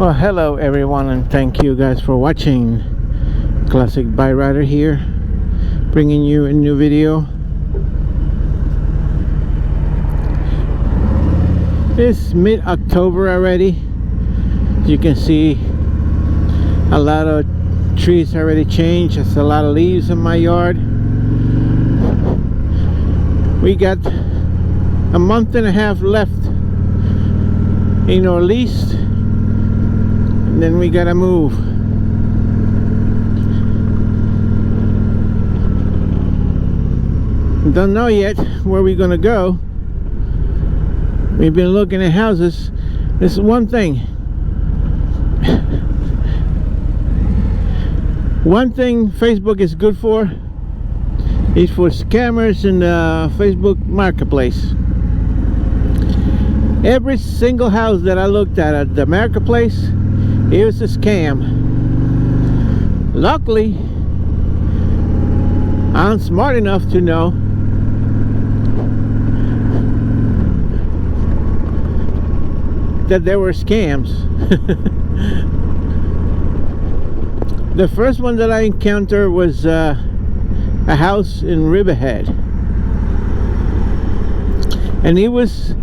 Well, hello everyone, and thank you guys for watching. Classic Bike Rider here, bringing you a new video. It's mid-October already. As you can see, a lot of trees already changed. There's a lot of leaves in my yard. We got a month and a half left in our lease, and then we gotta move. Don't know yet where we're gonna go. We've been looking at houses. This is one thing. One thing Facebook is good for is for scammers in the Facebook marketplace. Every single house that I looked at the marketplace, it was a scam. Luckily, I'm smart enough to know that there were scams. The first one that I encountered was a house in Riverhead, and it was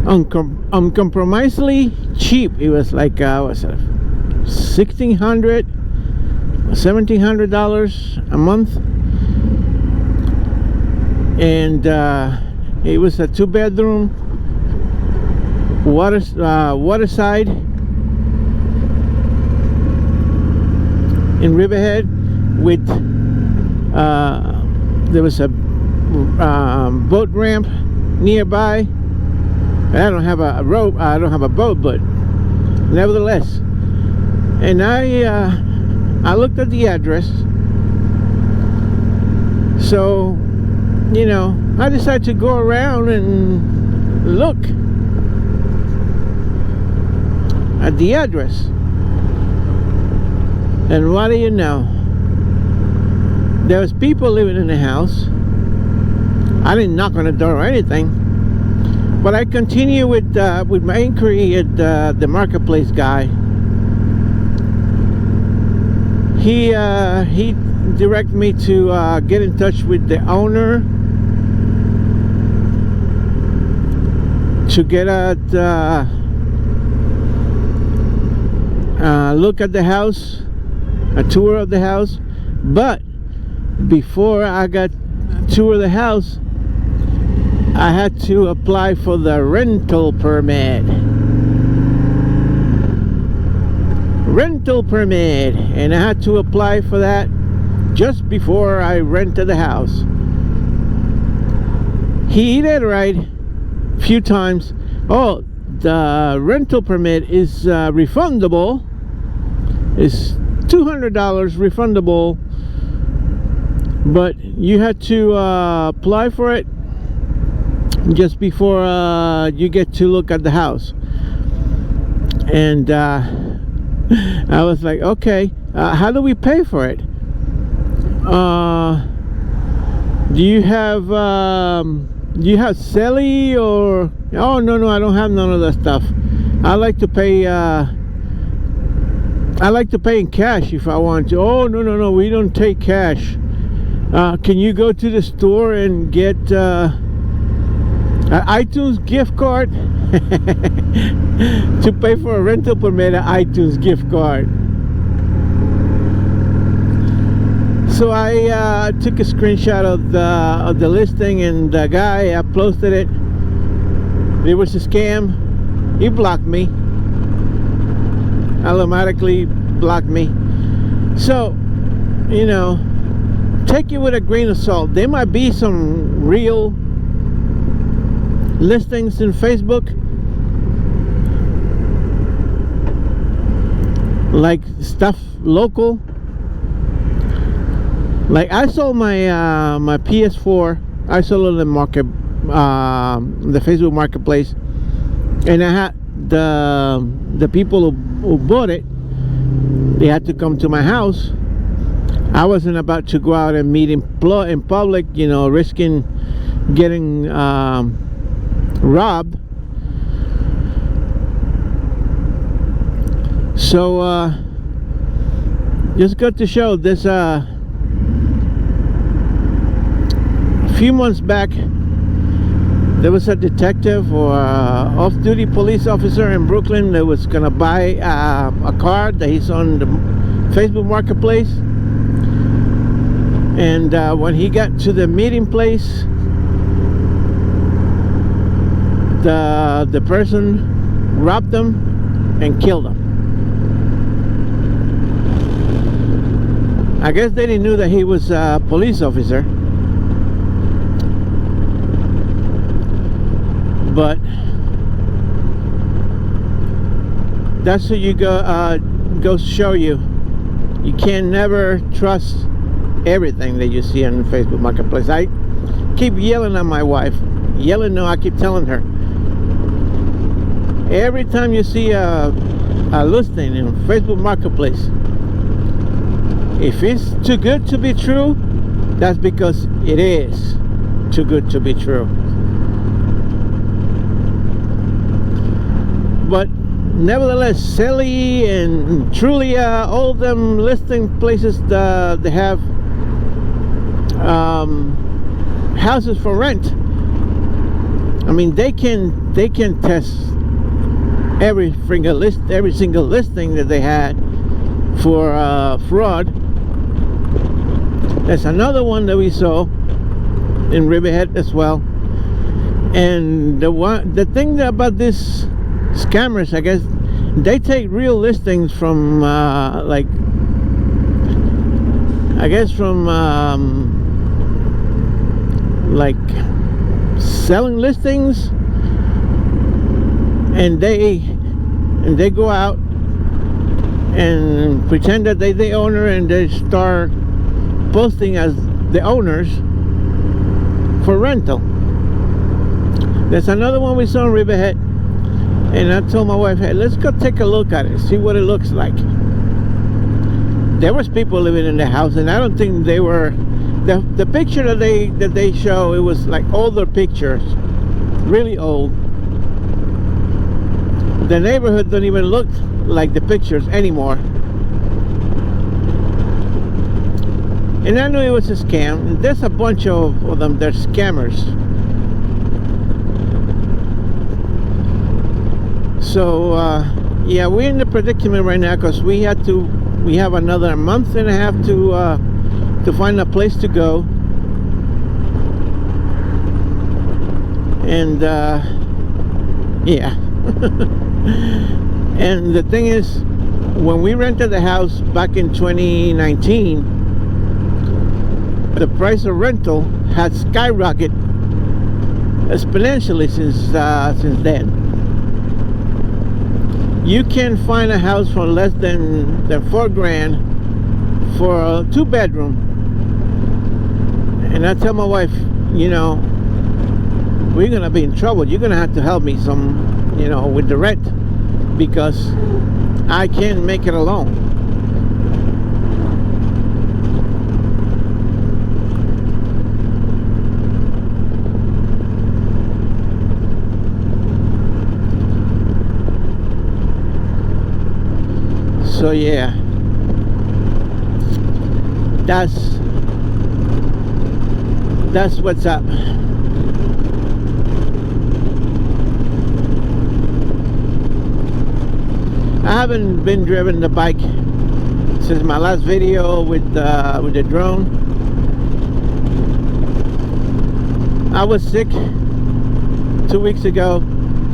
uncompromisingly cheap. It was like what's it, $1,600, $1,700 a month, and it was a 2-bedroom, waterside in Riverhead, with there was a boat ramp nearby. I don't have a rope, I don't have a boat, but nevertheless. And I looked at the address, so you know, I decided to go around and look at the address. And what do you know? There was people living in the house. I didn't knock on the door or anything, but I continue with my inquiry at the marketplace guy. He directed me to get in touch with the owner to get a look at the house, a tour of the house. But before I got a tour of the house, I had to apply for the rental permit. And I had to apply for that just before I rented the house. He did right a few times. Oh, the rental permit is refundable. It's $200 refundable, but you had to apply for it just before you get to look at the house. And I was like, okay, how do we pay for it? Do you have Selly or? Oh, no, I don't have none of that stuff. I like to pay in cash if I want to. Oh, no, we don't take cash. Can you go to the store and get an iTunes gift card? To pay for a rental permit, an iTunes gift card. So I took a screenshot of the listing, and the guy posted it. It was a scam. He blocked me. Automatically blocked me. So, you know, take it with a grain of salt. There might be some real listings in Facebook, like stuff local. Like I sold my my PS4. I sold it in the market, the Facebook marketplace, and I had the people who bought it. They had to come to my house. I wasn't about to go out and meet in public, you know, risking getting robbed. So just got to show this. A few months back, there was a detective or off-duty police officer in Brooklyn that was gonna buy a car that he's on the Facebook Marketplace. And when he got to the meeting place, the person robbed him and killed him. I guess they didn't know that he was a police officer. But that's what you goes to show you. You can never trust everything that you see on the Facebook Marketplace. I keep yelling at my wife. Yelling, no, I keep telling her. Every time you see a listing in Facebook Marketplace, if it's too good to be true, that's because it is too good to be true. But nevertheless, Sally and Trulia, all them listing places, they have houses for rent. I mean, they can test every single listing that they had for fraud. There's another one that we saw in Riverhead as well. And the thing about this scammers, I guess, they take real listings from like selling listings, and they go out and pretend that they the owner, and they start posting as the owners for rental. There's another one we saw in Riverhead, and I told my wife, hey, let's go take a look at it, see what it looks like. There was people living in the house, and I don't think they were the picture that they show, it was like older pictures, really old. The neighborhood don't even look like the pictures anymore. And I knew it was a scam. There's a bunch of them, they're scammers. So yeah, we're in the predicament right now because we have another month and a half to find a place to go. And yeah. And the thing is, when we rented the house back in 2019, the price of rental had skyrocketed exponentially since then. You can find a house for less than $4,000 for a 2-bedroom. And I tell my wife, you know, we're gonna be in trouble. You're gonna have to help me some, you know, with the rent, because I can't make it alone. So yeah, that's what's up. I haven't been driven the bike since my last video with the drone. I was sick 2 weeks ago.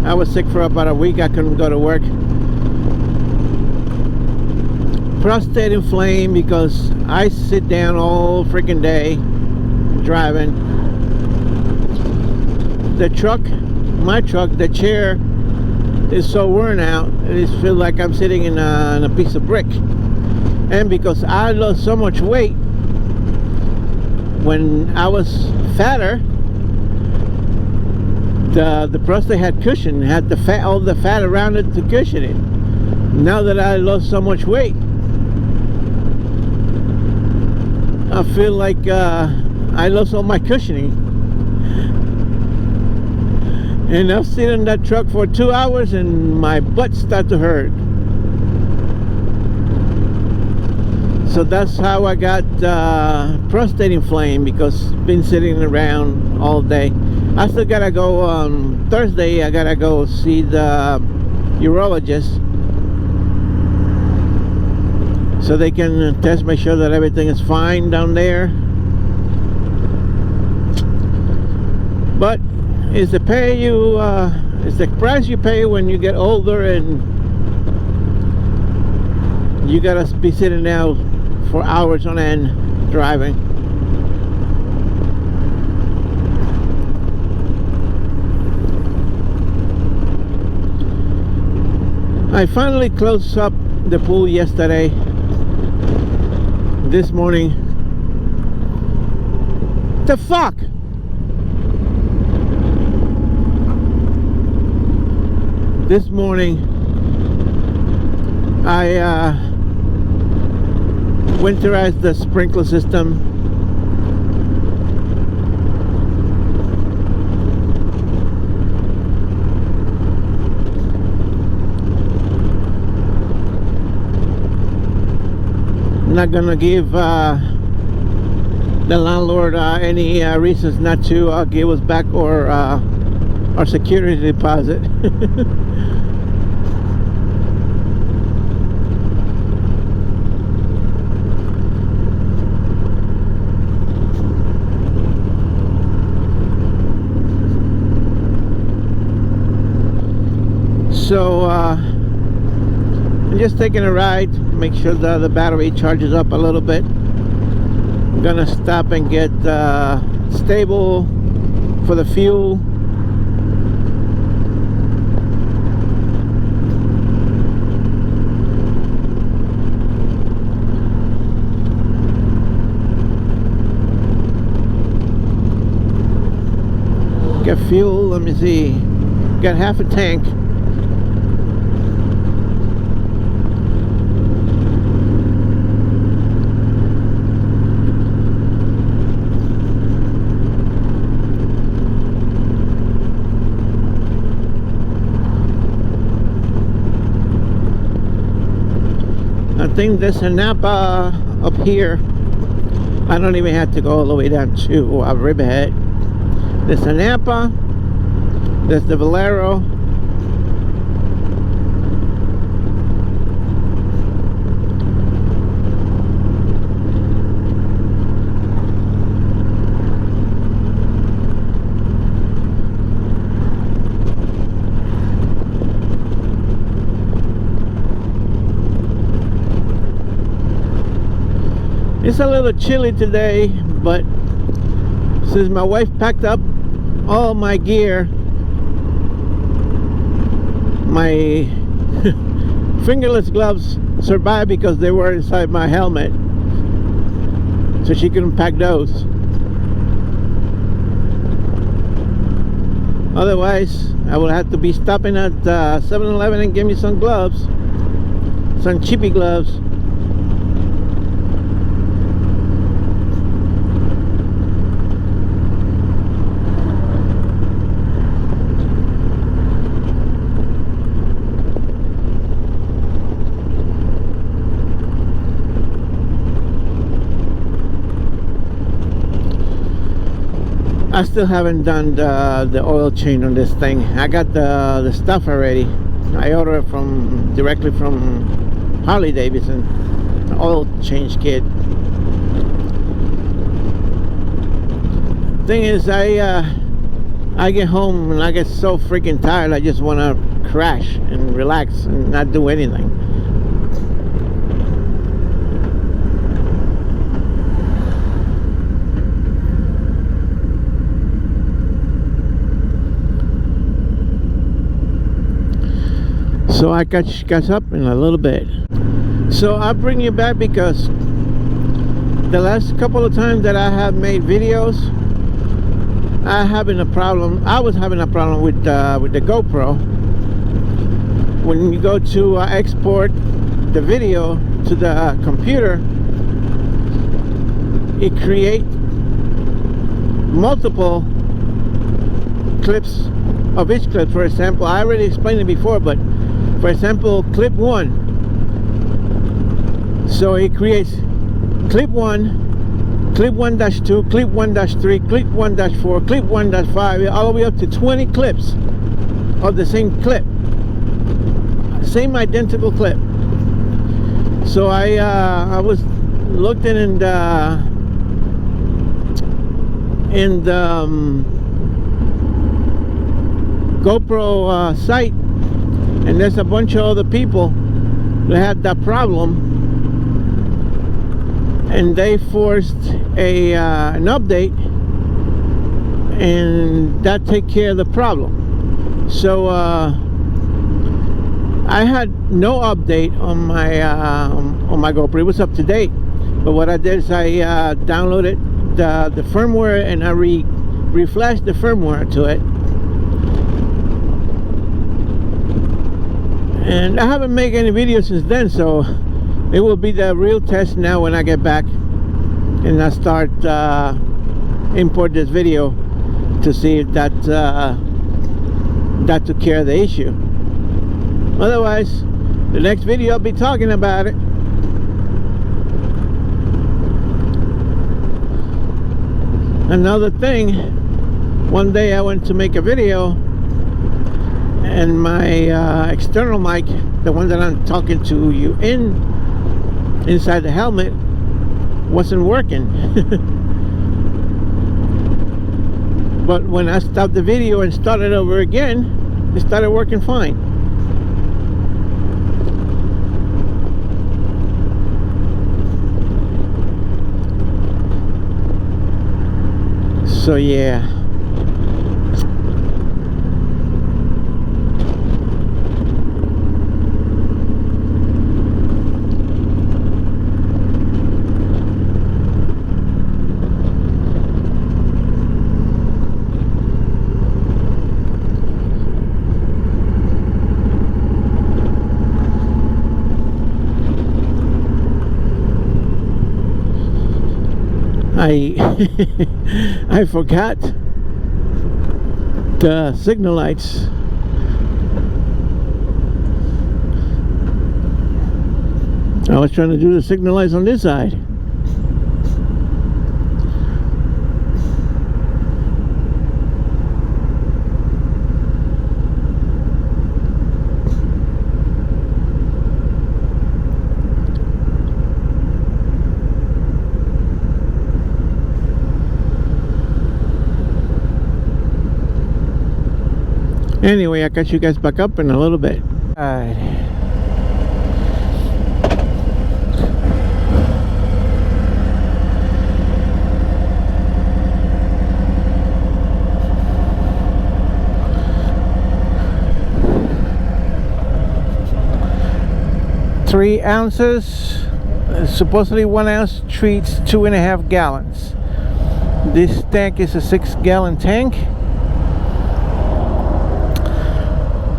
I was sick for about a week. I couldn't go to work. Prostate inflamed because I sit down all freaking day driving. The truck, my truck, the chair is so worn out, it just feels like I'm sitting in a piece of brick. And because I lost so much weight when I was fatter, the prostate had cushion, had the fat, all the fat around it to cushion it. Now that I lost so much weight, I feel like I lost all my cushioning. And I've sitting in that truck for 2 hours and my butt started to hurt. So that's how I got prostate inflamed, because been sitting around all day. I still gotta go on Thursday. I gotta go see the urologist so they can test, make sure that everything is fine down there. But it's the it's the price you pay when you get older and you gotta be sitting there for hours on end driving. I finally closed up the pool yesterday. This morning, the fuck? This morning I winterized the sprinkler system. Not gonna give the landlord any reasons not to give us back our security deposit. So I'm just taking a ride, make sure the battery charges up a little bit. I'm gonna stop and get stable for the fuel. Get fuel, let me see, got half a tank. I think there's a Napa up here. I don't even have to go all the way down to Riverhead. There's a Napa, there's the Valero, it's a little chilly today, but since my wife packed up all my gear, my fingerless gloves survived because they were inside my helmet, so she couldn't pack those. Otherwise I would have to be stopping at 7-Eleven and give me some gloves, some cheapy gloves. I still haven't done the oil change on this thing. I got the stuff already. I ordered it directly from Harley Davidson, an oil change kit. Thing is, I get home and I get so freaking tired. I just want to crash and relax and not do anything. So I catch up in a little bit. So I'll bring you back because the last couple of times that I have made videos, I was having a problem with the GoPro. When you go to export the video to the computer, it creates multiple clips of each clip. For example, I already explained it before, but for example, clip 1, so it creates clip 1, clip 1-2, clip 1-3, clip 1-4, clip 1-5, all the way up to 20 clips of the same clip, same identical clip. So I was looking in the GoPro site, and there's a bunch of other people that had that problem, and they forced an update, and that take care of the problem. So I had no update on my GoPro. It was up to date, but what I did is I downloaded the firmware, and I reflashed the firmware to it. And I haven't made any videos since then, so it will be the real test now when I get back and I start import this video to see if that took care of the issue. Otherwise, the next video I'll be talking about it. Another thing, one day I went to make a video, and my external mic, the one that I'm talking to you inside the helmet, wasn't working. But when I stopped the video and started over again, it started working fine. So yeah. I forgot the signal lights. I was trying to do the signal lights on this side. Anyway, I got you guys back up in a little bit. Alright. Three ounces. Supposedly 1 ounce treats 2.5 gallons. This tank is a 6-gallon tank.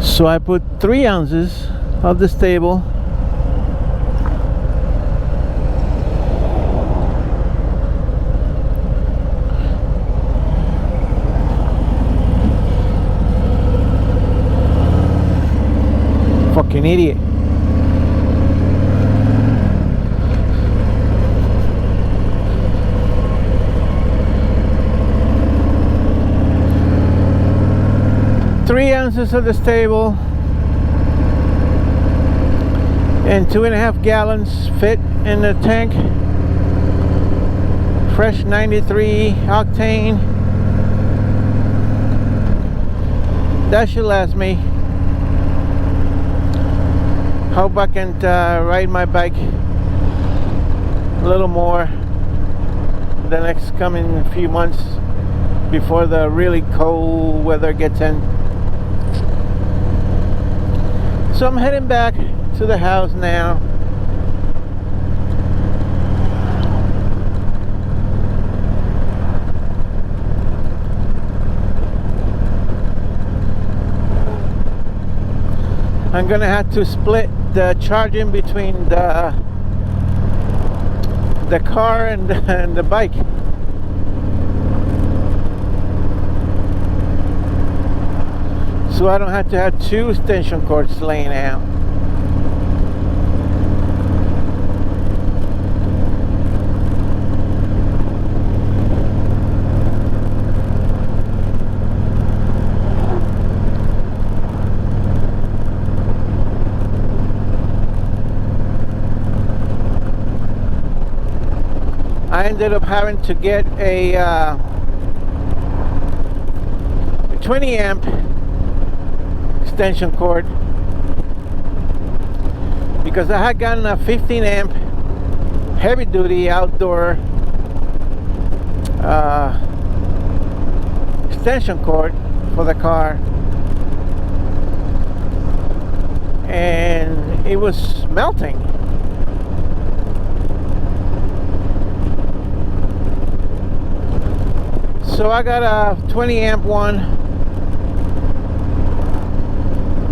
So I put 3 ounces of the stable fucking idiot. Three ounces of the stable and 2.5 gallons fit in the tank. Fresh 93 octane. That should last me. Hope I can ride my bike a little more the next coming few months before the really cold weather gets in. So I'm heading back to the house now. I'm gonna have to split the charging between the car and the bike. So I don't have to have two extension cords laying out. ended up having to get a 20 amp extension cord, because I had gotten a 15 amp heavy duty outdoor extension cord for the car, and it was melting. So I got a 20 amp one.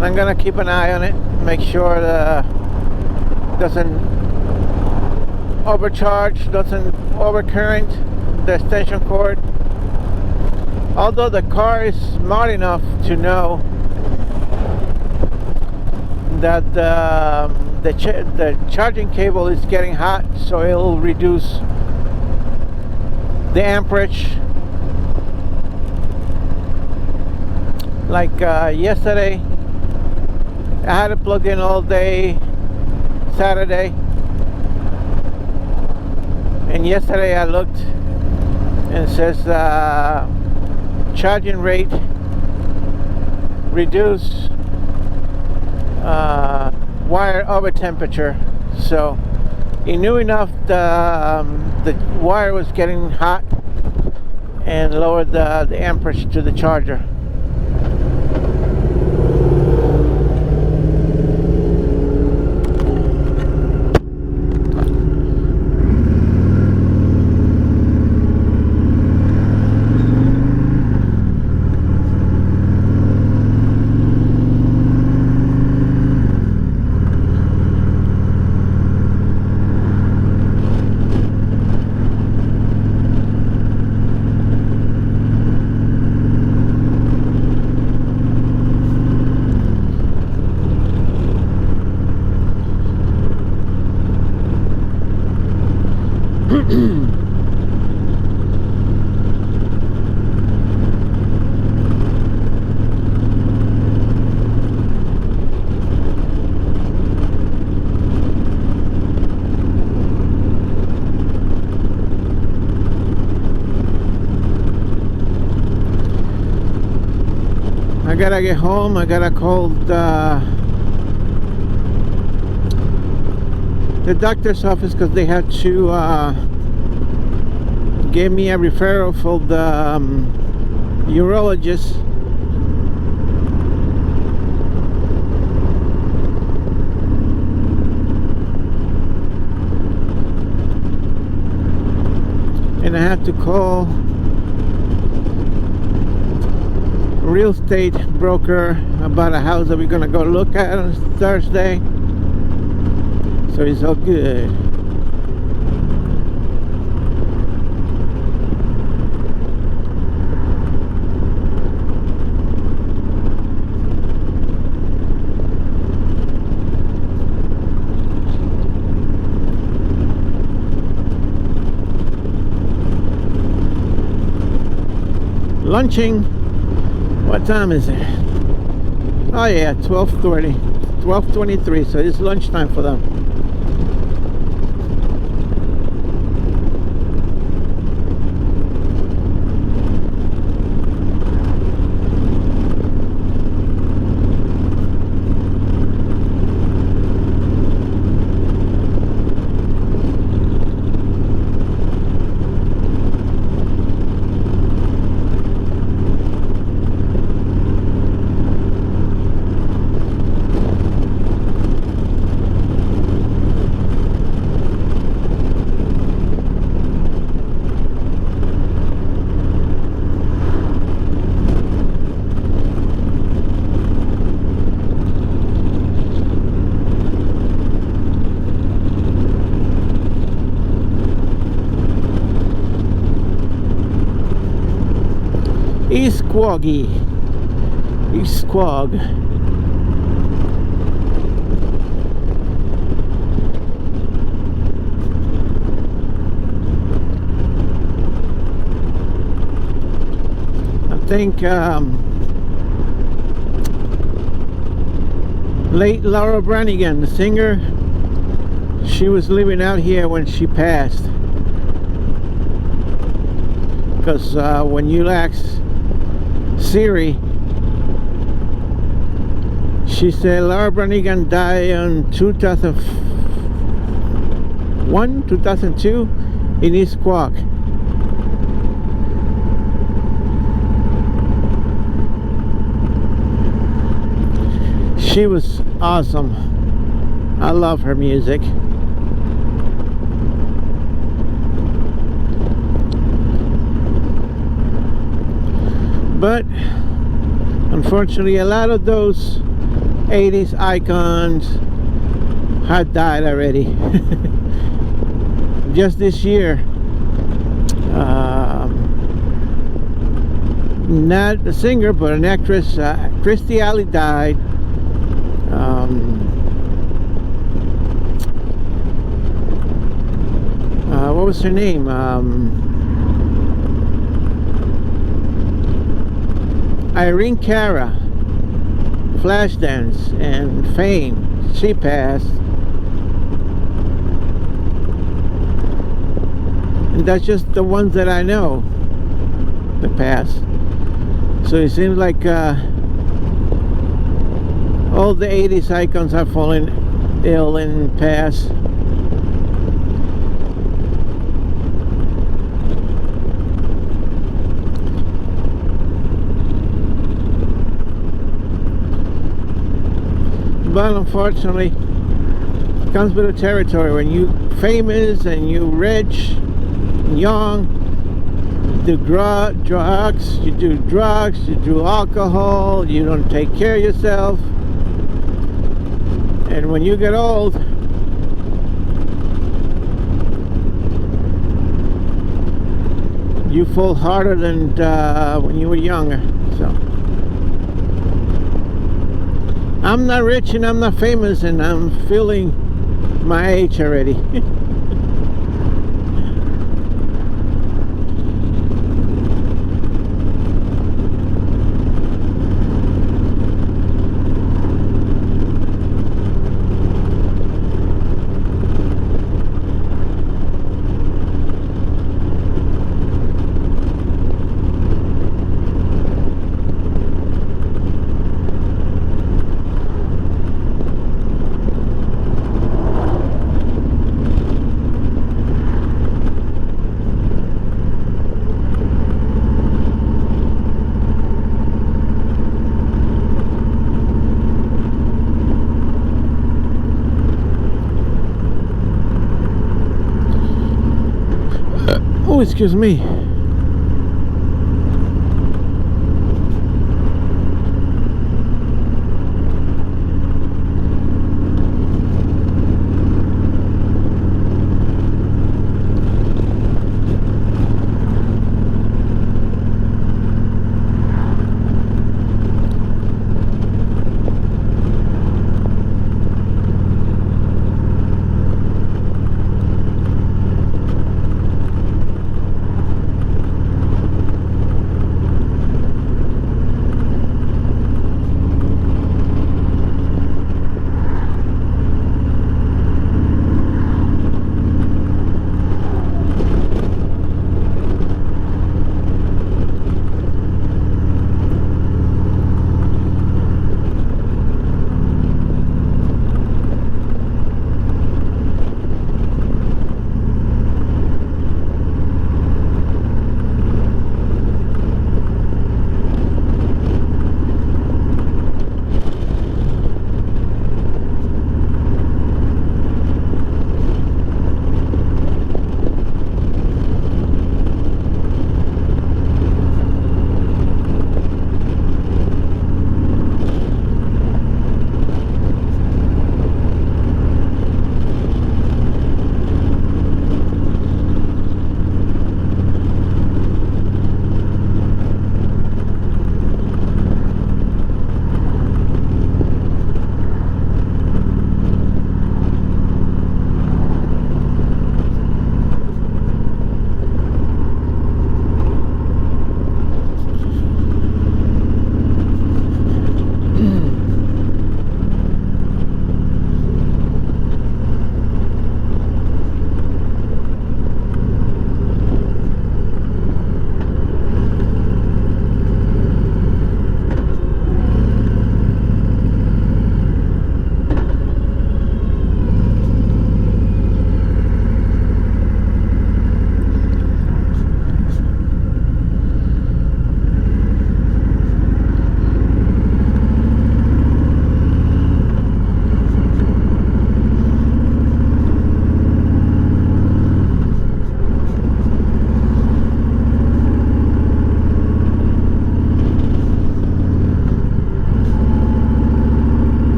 I'm gonna keep an eye on it, make sure it doesn't overcharge, doesn't overcurrent the extension cord. Although the car is smart enough to know that the charging cable is getting hot, so it'll reduce the amperage. Like yesterday, I had it plugged in all day Saturday, and yesterday I looked and it says charging rate reduce wire over temperature. So he knew enough the wire was getting hot and lowered the amperage to the charger. I gotta get home. I gotta call the doctor's office because they had to give me a referral for the urologist. And I have to call a real estate broker about a house that we're gonna go look at on Thursday. So it's all good. Lunching. What time is it? Oh yeah, 12:30, 12:23. So it's lunchtime for them. East Quag. I think late Laura Branigan, the singer, she was living out here when she passed. because when you ask Siri, she said Laura Branigan died in 2001, 2002 in East Quogue. She was awesome. I love her music. But unfortunately, a lot of those 80s icons had died already. Just this year, not a singer but an actress, Christy Alley, died. What was her name? Irene Cara, Flashdance and Fame. She passed. And that's just the ones that I know that passed. So it seems like all the 80s icons have fallen ill and passed. But unfortunately, it comes with the territory. When you famous and you rich and young, you do drugs, you do alcohol, you don't take care of yourself. And when you get old, you fall harder than when you were younger. So I'm not rich and I'm not famous, and I'm feeling my age already. Oh, excuse me.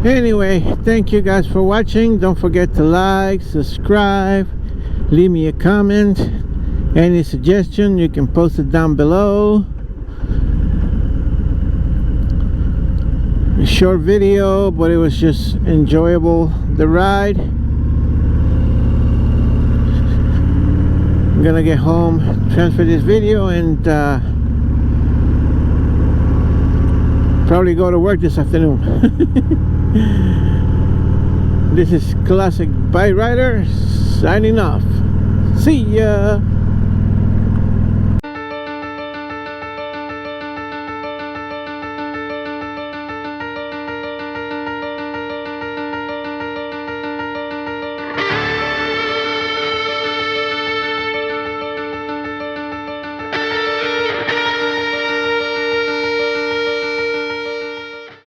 Anyway, thank you guys for watching. Don't forget to like, subscribe, leave me a comment. Any suggestion, you can post it down below. A short video, but it was just enjoyable, the ride. I'm gonna get home, transfer this video, and probably go to work this afternoon. This is Classic Bike Rider signing off. See ya.